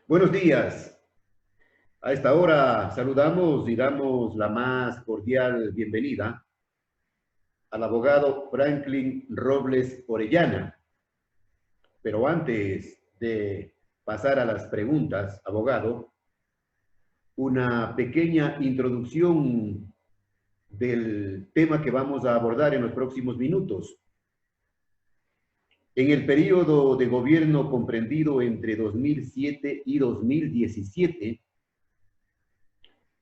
Buenos días. A esta hora saludamos y damos la más cordial bienvenida al abogado Franklin Robles Orellana. Pero antes de pasar a las preguntas, abogado, una pequeña introducción del tema que vamos a abordar en los próximos minutos. En el periodo de gobierno comprendido entre 2007 y 2017,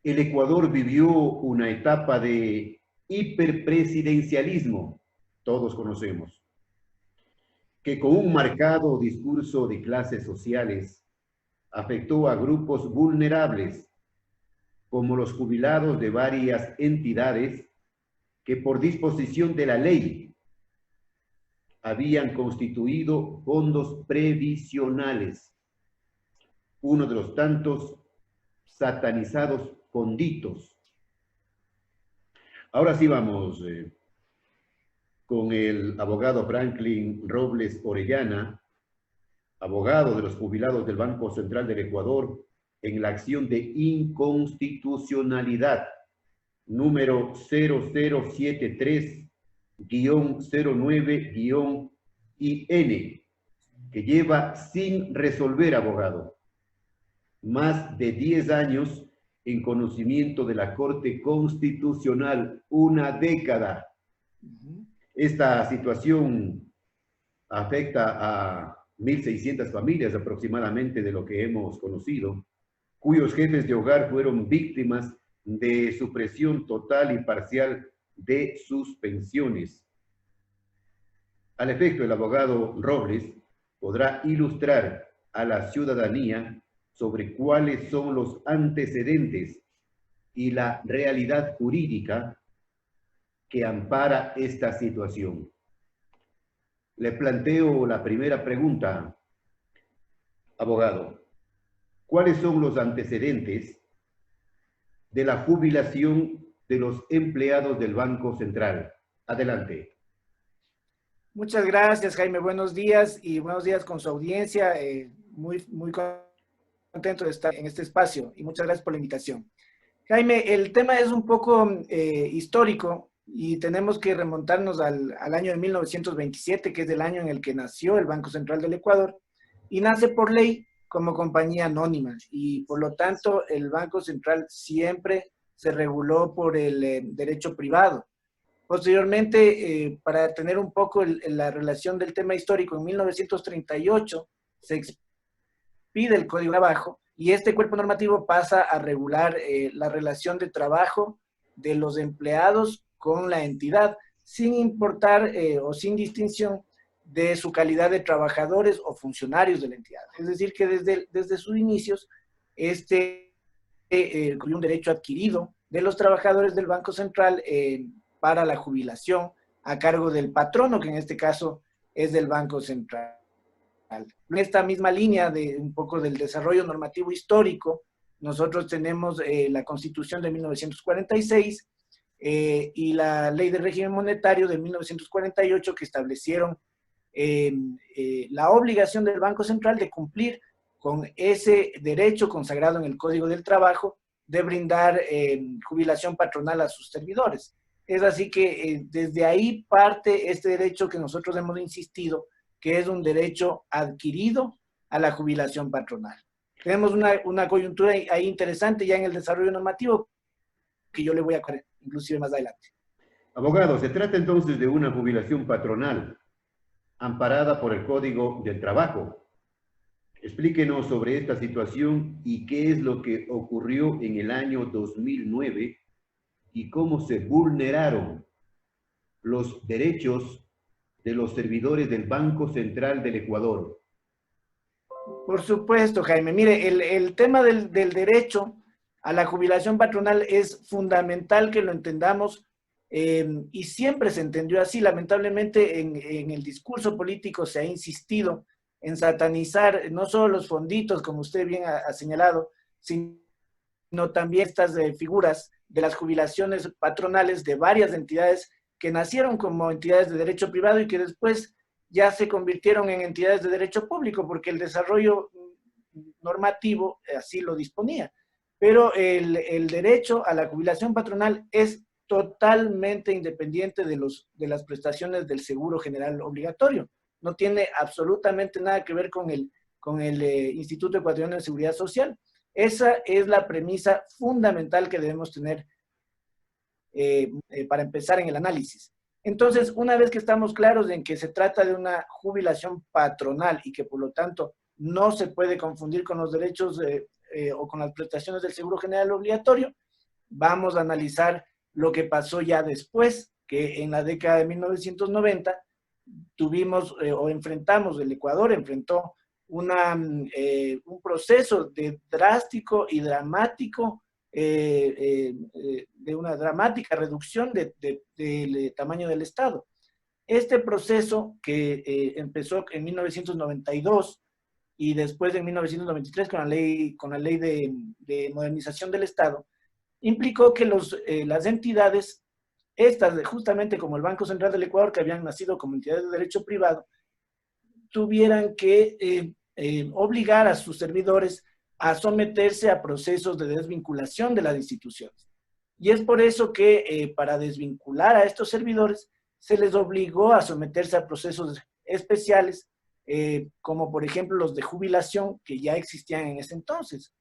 el Ecuador vivió una etapa de hiperpresidencialismo, todos conocemos, que con un marcado discurso de clases sociales afectó a grupos vulnerables, como los jubilados de varias entidades que por disposición de la ley habían constituido fondos previsionales, uno de los tantos satanizados fonditos. Ahora sí vamos con el abogado Franklin Robles Orellana, abogado de los jubilados del Banco Central del Ecuador, en la acción de inconstitucionalidad número 0073-09-IN, que lleva sin resolver, abogado, más de 10 años en conocimiento de la Corte Constitucional, una década. Esta situación afecta a 1.600 familias aproximadamente de lo que hemos conocido, cuyos jefes de hogar fueron víctimas de supresión total y parcial de sus pensiones. Al efecto, el abogado Robles podrá ilustrar a la ciudadanía sobre cuáles son los antecedentes y la realidad jurídica que ampara esta situación. Le planteo la primera pregunta, abogado. ¿Cuáles son los antecedentes de la jubilación de los empleados del Banco Central? Adelante. Muchas gracias, Jaime. Buenos días y buenos días con su audiencia. Muy contento de estar en este espacio y muchas gracias por la invitación. Jaime, el tema es un poco histórico y tenemos que remontarnos al año de 1927, que es el año en el que nació el Banco Central del Ecuador, y nace por ley como compañía anónima, y por lo tanto el Banco Central siempre se reguló por el derecho privado. Posteriormente, para tener un poco la relación del tema histórico, en 1938 se expide el Código de Trabajo y este cuerpo normativo pasa a regular la relación de trabajo de los empleados con la entidad, sin importar o sin distinción de su calidad de trabajadores o funcionarios de la entidad. Es decir, que desde sus inicios, un derecho adquirido de los trabajadores del Banco Central para la jubilación a cargo del patrono, que en este caso es del Banco Central. En esta misma línea de un poco del desarrollo normativo histórico, nosotros tenemos la Constitución de 1946 y la Ley de Régimen Monetario de 1948, que establecieron la obligación del Banco Central de cumplir con ese derecho consagrado en el Código del Trabajo de brindar jubilación patronal a sus servidores. Es así que desde ahí parte este derecho que nosotros hemos insistido, que es un derecho adquirido a la jubilación patronal. Tenemos una coyuntura ahí interesante ya en el desarrollo normativo, que yo le voy a contar inclusive más adelante. Abogado, se trata entonces de una jubilación patronal amparada por el Código del Trabajo. Explíquenos sobre esta situación y qué es lo que ocurrió en el año 2009 y cómo se vulneraron los derechos de los servidores del Banco Central del Ecuador. Por supuesto, Jaime. Mire, el tema del derecho a la jubilación patronal es fundamental que lo entendamos y siempre se entendió así. Lamentablemente en el discurso político se ha insistido en satanizar no solo los fonditos, como usted bien ha señalado, sino también estas figuras de las jubilaciones patronales de varias entidades que nacieron como entidades de derecho privado y que después ya se convirtieron en entidades de derecho público, porque el desarrollo normativo así lo disponía. Pero el derecho a la jubilación patronal es totalmente independiente de las prestaciones del seguro general obligatorio. No tiene absolutamente nada que ver con el Instituto Ecuatoriano de Seguridad Social. Esa es la premisa fundamental que debemos tener para empezar en el análisis. Entonces, una vez que estamos claros en que se trata de una jubilación patronal y que por lo tanto no se puede confundir con los derechos o con las prestaciones del seguro general obligatorio, vamos a analizar lo que pasó ya después, que en la década de 1990 tuvimos o enfrentamos, el Ecuador enfrentó un proceso de drástico y dramático, de una dramática reducción del tamaño del Estado. Este proceso que empezó en 1992 y después en 1993 con la ley de modernización del Estado, implicó que las entidades, estas justamente como el Banco Central del Ecuador, que habían nacido como entidades de derecho privado, tuvieran que obligar a sus servidores a someterse a procesos de desvinculación de las instituciones. Y es por eso que para desvincular a estos servidores se les obligó a someterse a procesos especiales, como por ejemplo los de jubilación que ya existían en ese entonces.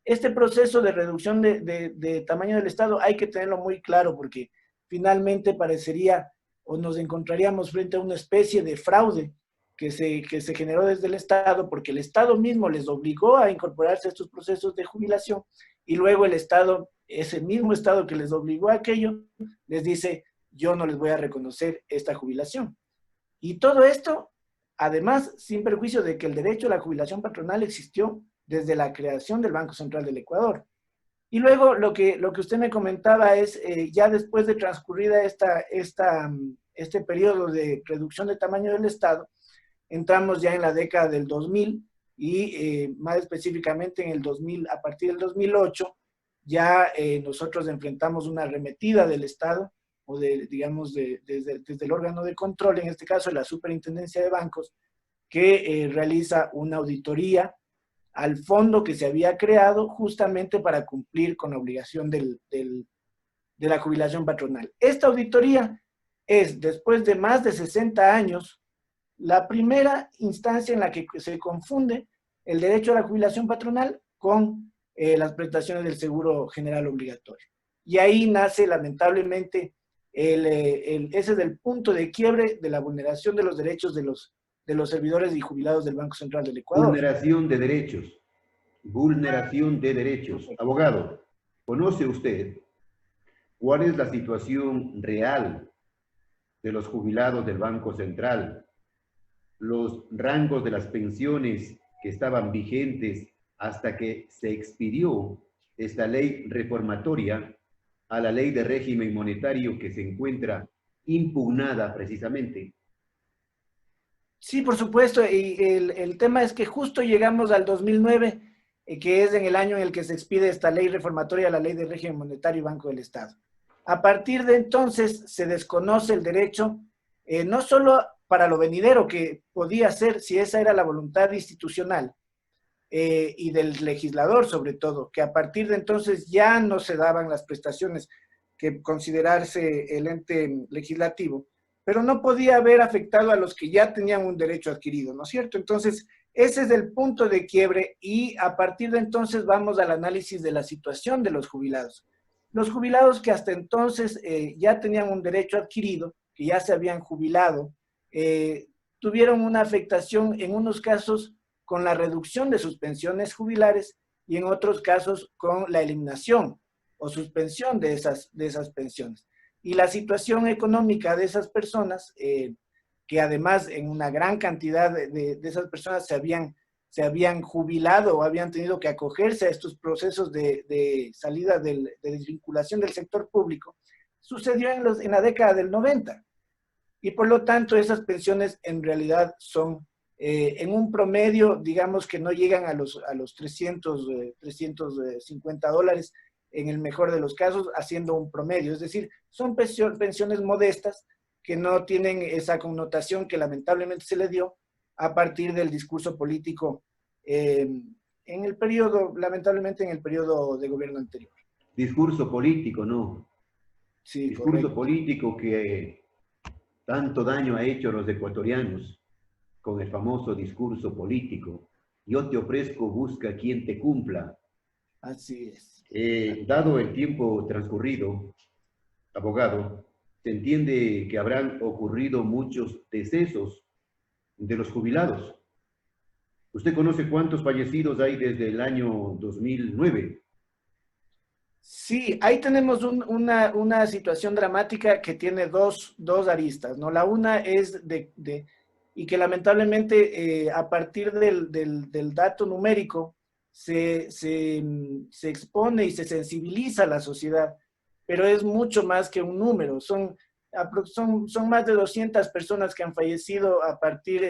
Este proceso de reducción de tamaño del Estado hay que tenerlo muy claro porque finalmente parecería o nos encontraríamos frente a una especie de fraude que se generó desde el Estado porque el Estado mismo les obligó a incorporarse a estos procesos de jubilación y luego el Estado, ese mismo Estado que les obligó a aquello, les dice, yo no les voy a reconocer esta jubilación. Y todo esto, además, sin perjuicio de que el derecho a la jubilación patronal existió desde la creación del Banco Central del Ecuador. Y luego lo que usted me comentaba es, ya después de transcurrida este periodo de reducción de tamaño del Estado, entramos ya en la década del 2000 y más específicamente en el 2000, a partir del 2008, ya nosotros enfrentamos una arremetida del Estado o digamos, desde el órgano de control, en este caso la Superintendencia de Bancos, que realiza una auditoría al fondo que se había creado justamente para cumplir con la obligación de la jubilación patronal. Esta auditoría es, después de más de 60 años, la primera instancia en la que se confunde el derecho a la jubilación patronal con las prestaciones del seguro general obligatorio. Y ahí nace, lamentablemente, ese es el punto de quiebre de la vulneración de los derechos de los servidores y jubilados del Banco Central del Ecuador. Vulneración de derechos. Vulneración de derechos. Abogado, ¿conoce usted cuál es la situación real de los jubilados del Banco Central? Los rangos de las pensiones que estaban vigentes hasta que se expidió esta ley reformatoria a la ley de régimen monetario que se encuentra impugnada precisamente. Sí, por supuesto, y el tema es que justo llegamos al 2009, que es en el año en el que se expide esta ley reformatoria a la ley de régimen monetario y Banco del Estado. A partir de entonces se desconoce el derecho, no solo para lo venidero, que podía ser si esa era la voluntad institucional y del legislador sobre todo, que a partir de entonces ya no se daban las prestaciones que considerarse el ente legislativo, pero no podía haber afectado a los que ya tenían un derecho adquirido, ¿no es cierto? Entonces, ese es el punto de quiebre y a partir de entonces vamos al análisis de la situación de los jubilados. Los jubilados que hasta entonces ya tenían un derecho adquirido, que ya se habían jubilado, tuvieron una afectación en unos casos con la reducción de sus pensiones jubilares y en otros casos con la eliminación o suspensión de esas pensiones. Y la situación económica de esas personas, que además en una gran cantidad de esas personas se habían jubilado o habían tenido que acogerse a estos procesos de salida de desvinculación del sector público, sucedió en la década del 90. Y por lo tanto esas pensiones en realidad son en un promedio, digamos que no llegan a los 350 dólares en el mejor de los casos, haciendo un promedio. Es decir, son pensiones modestas que no tienen esa connotación que lamentablemente se le dio a partir del discurso político en el periodo, lamentablemente en el periodo de gobierno anterior. Discurso político, ¿no? Sí, Discurso correcto. político que tanto daño ha hecho a los ecuatorianos con el famoso discurso político. Yo te ofrezco, busca quien te cumpla. Así es. Dado el tiempo transcurrido, abogado, se entiende que habrán ocurrido muchos decesos de los jubilados. ¿Usted conoce cuántos fallecidos hay desde el año 2009? Sí, ahí tenemos una situación dramática que tiene dos aristas, ¿no? La una es y que lamentablemente a partir del dato numérico se expone y se sensibiliza a la sociedad, pero es mucho más que un número, son más de 200 personas que han fallecido a partir,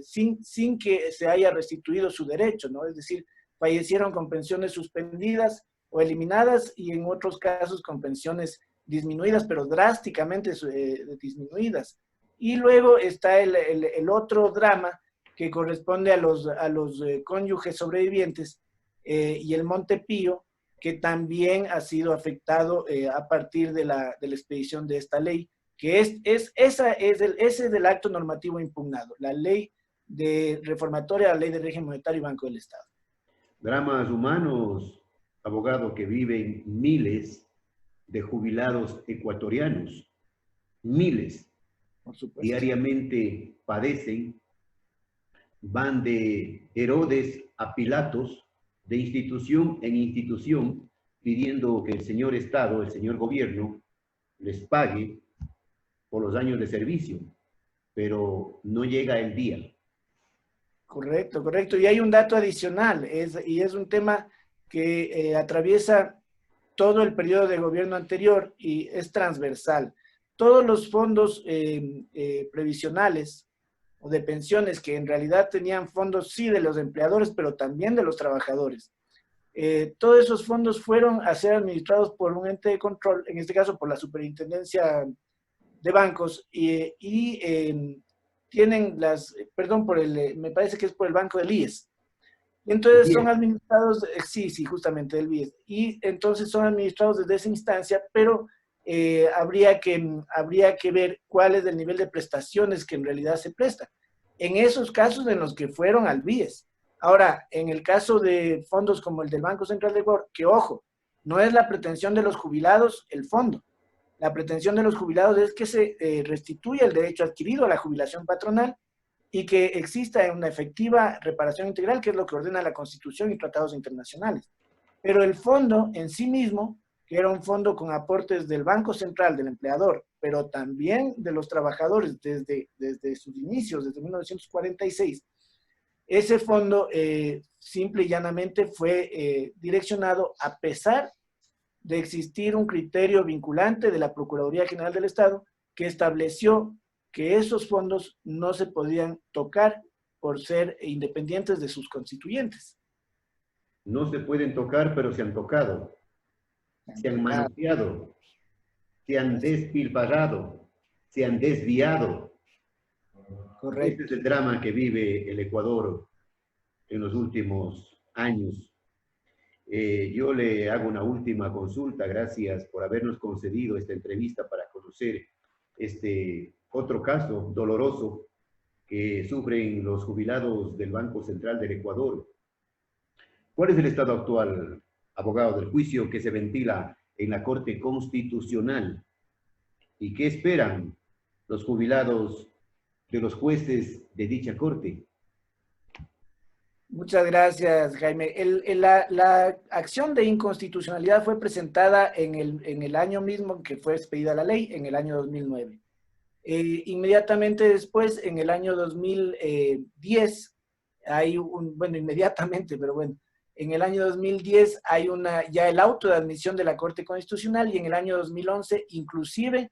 sin que se haya restituido su derecho, ¿no? Es decir, fallecieron con pensiones suspendidas o eliminadas y en otros casos con pensiones disminuidas, pero drásticamente disminuidas. Y luego está el otro drama que corresponde a los cónyuges sobrevivientes y el Monte Pío, que también ha sido afectado a partir de la expedición de esta ley, que ese es el acto normativo impugnado, la ley reformatoria a la ley de régimen monetario y Banco del Estado. Dramas humanos, abogado, que viven miles de jubilados ecuatorianos, miles, Por supuesto. diariamente padecen, van de Herodes a Pilatos, de institución en institución, pidiendo que el señor Estado, el señor gobierno, les pague por los años de servicio, pero no llega el día. Correcto, correcto. Y hay un dato adicional, y es un tema que atraviesa todo el periodo de gobierno anterior y es transversal. Todos los fondos previsionales o de pensiones que en realidad tenían fondos, sí, de los empleadores, pero también de los trabajadores. Todos esos fondos fueron a ser administrados por un ente de control, en este caso por la Superintendencia de Bancos, tienen perdón, me parece que es por el Banco del IES. Entonces son administrados, sí, sí, justamente del BIES. Y entonces son administrados desde esa instancia, pero habría que ver cuál es el nivel de prestaciones que en realidad se presta. En esos casos en los que fueron al BIES. Ahora, en el caso de fondos como el del Banco Central de Ecuador, que ojo, no es la pretensión de los jubilados el fondo. La pretensión de los jubilados es que se restituya el derecho adquirido a la jubilación patronal y que exista una efectiva reparación integral, que es lo que ordena la Constitución y tratados internacionales. Pero el fondo en sí mismo, que era un fondo con aportes del Banco Central, del empleador, pero también de los trabajadores desde sus inicios, desde 1946, ese fondo simple y llanamente fue direccionado a pesar de existir un criterio vinculante de la Procuraduría General del Estado que estableció que esos fondos no se podían tocar por ser independientes de sus constituyentes. No se pueden tocar, pero se han tocado, se han manoseado, se han despilfarrado, se han desviado. Este es Correcto. el drama que vive el Ecuador en los últimos años. Yo le hago una última consulta. Gracias por habernos concedido esta entrevista para conocer este otro caso doloroso que sufren los jubilados del Banco Central del Ecuador. ¿Cuál es el estado actual, abogado, del juicio que se ventila en la Corte Constitucional? ¿Y qué esperan los jubilados de los jueces de dicha Corte? Muchas gracias, Jaime. La acción de inconstitucionalidad fue presentada en el año mismo que fue expedida la ley, en el año 2009. Inmediatamente después, en el año 2010, inmediatamente, pero bueno, en el año 2010 hay ya el auto de admisión de la Corte Constitucional y en el año 2011, inclusive,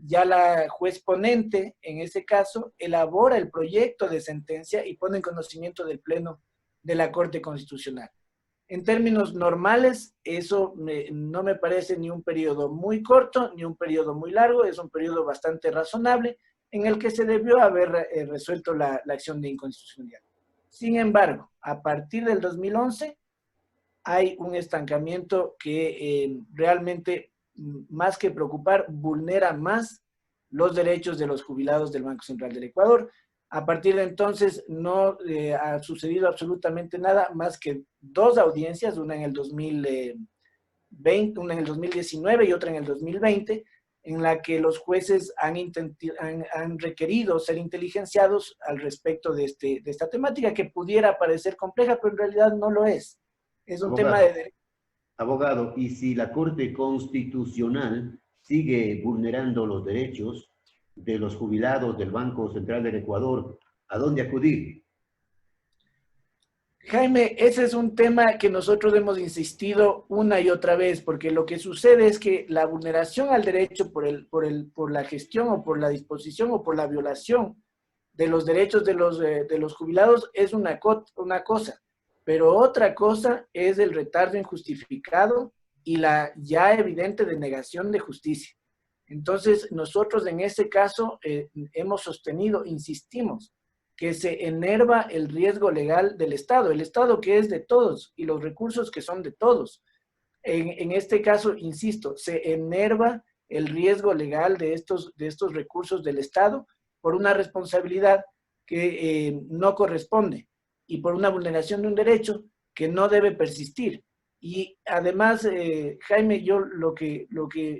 ya la juez ponente, en ese caso, elabora el proyecto de sentencia y pone en conocimiento del Pleno de la Corte Constitucional. En términos normales, eso no me parece ni un periodo muy corto ni un periodo muy largo, es un periodo bastante razonable en el que se debió haber resuelto la acción de inconstitucionalidad. Sin embargo, a partir del 2011 hay un estancamiento que realmente, más que preocupar, vulnera más los derechos de los jubilados del Banco Central del Ecuador. A partir de entonces no ha sucedido absolutamente nada más que dos audiencias, una en el 2020, una en el 2019 y otra en el 2020, en la que los jueces han requerido ser inteligenciados al respecto de esta temática que pudiera parecer compleja, pero en realidad no lo es. Es un tema de derecho. Abogado, y si la Corte Constitucional sigue vulnerando los derechos de los jubilados del Banco Central del Ecuador, ¿a dónde acudir? Jaime, ese es un tema que nosotros hemos insistido una y otra vez, porque lo que sucede es que la vulneración al derecho por la gestión o por la disposición o por la violación de los derechos de los jubilados es una cosa, pero otra cosa es el retardo injustificado y la ya evidente denegación de justicia. Entonces, nosotros en ese caso hemos sostenido, insistimos, que se enerva el riesgo legal del Estado, el Estado que es de todos y los recursos que son de todos. En este caso, insisto, se enerva el riesgo legal de estos recursos del Estado por una responsabilidad que no corresponde y por una vulneración de un derecho que no debe persistir. Y además, Jaime, yo lo que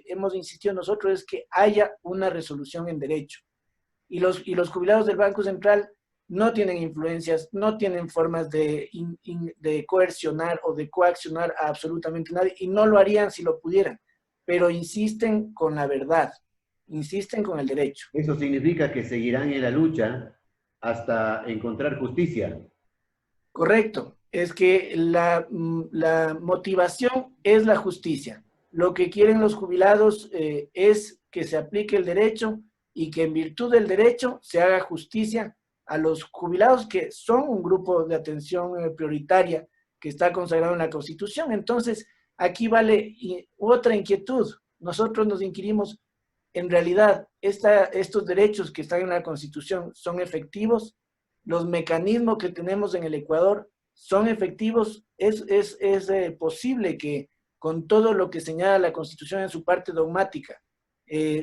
hemos insistido nosotros es que haya una resolución en derecho. Y los jubilados del Banco Central no tienen influencias, no tienen formas de coercionar o de coaccionar a absolutamente nadie, y no lo harían si lo pudieran, pero insisten con la verdad, insisten con el derecho. Eso significa que seguirán en la lucha hasta encontrar justicia. Correcto, es que la motivación es la justicia. Lo que quieren los jubilados es que se aplique el derecho y que en virtud del derecho se haga justicia a los jubilados, que son un grupo de atención prioritaria que está consagrado en la Constitución. Entonces, aquí vale otra inquietud. Nosotros nos inquirimos, en realidad, estos derechos que están en la Constitución son efectivos, los mecanismos que tenemos en el Ecuador son efectivos, es posible que con todo lo que señala la Constitución en su parte dogmática,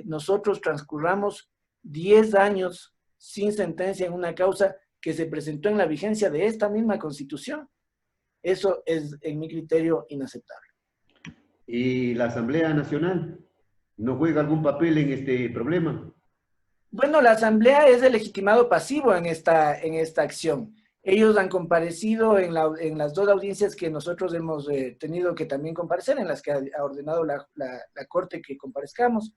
nosotros transcurramos 10 años sin sentencia en una causa que se presentó en la vigencia de esta misma Constitución. Eso es, en mi criterio, inaceptable. ¿Y la Asamblea Nacional no juega algún papel en este problema? Bueno, la Asamblea es el legitimado pasivo en esta acción. Ellos han comparecido en las dos audiencias que nosotros hemos tenido que también comparecer, en las que ha ordenado la Corte que comparezcamos.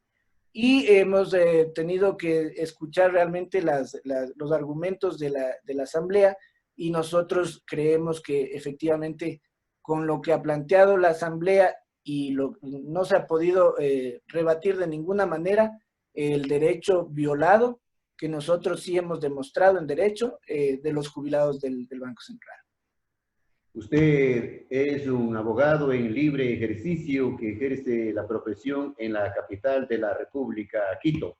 Y hemos tenido que escuchar realmente los argumentos de la Asamblea, y nosotros creemos que efectivamente con lo que ha planteado la Asamblea y no se ha podido rebatir de ninguna manera el derecho violado, que nosotros sí hemos demostrado en derecho de los jubilados del Banco Central. Usted es un abogado en libre ejercicio que ejerce la profesión en la capital de la República, Quito.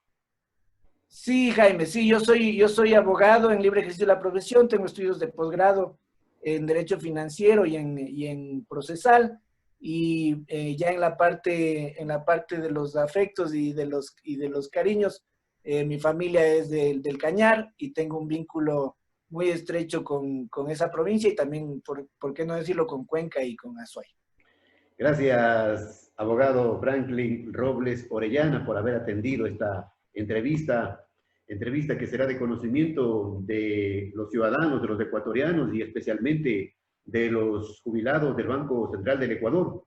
Sí, Jaime, sí, yo soy abogado en libre ejercicio de la profesión, tengo estudios de posgrado en Derecho Financiero y en Procesal, y ya en la parte de los afectos y de los cariños, mi familia es del Cañar y tengo un vínculo muy estrecho con esa provincia y también, por qué no decirlo, con Cuenca y con Azuay. Gracias, abogado Franklin Robles Orellana, por haber atendido esta entrevista que será de conocimiento de los ciudadanos, de los ecuatorianos y especialmente de los jubilados del Banco Central del Ecuador.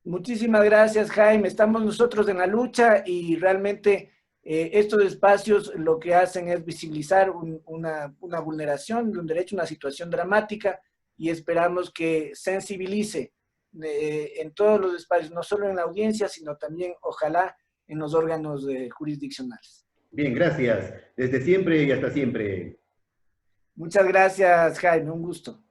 Muchísimas gracias, Jaime. Estamos nosotros en la lucha y realmente estos espacios lo que hacen es visibilizar una vulneración de un derecho, una situación dramática, y esperamos que sensibilice en todos los espacios, no solo en la audiencia, sino también, ojalá, en los órganos jurisdiccionales. Bien, gracias. Desde siempre y hasta siempre. Muchas gracias, Jaime. Un gusto.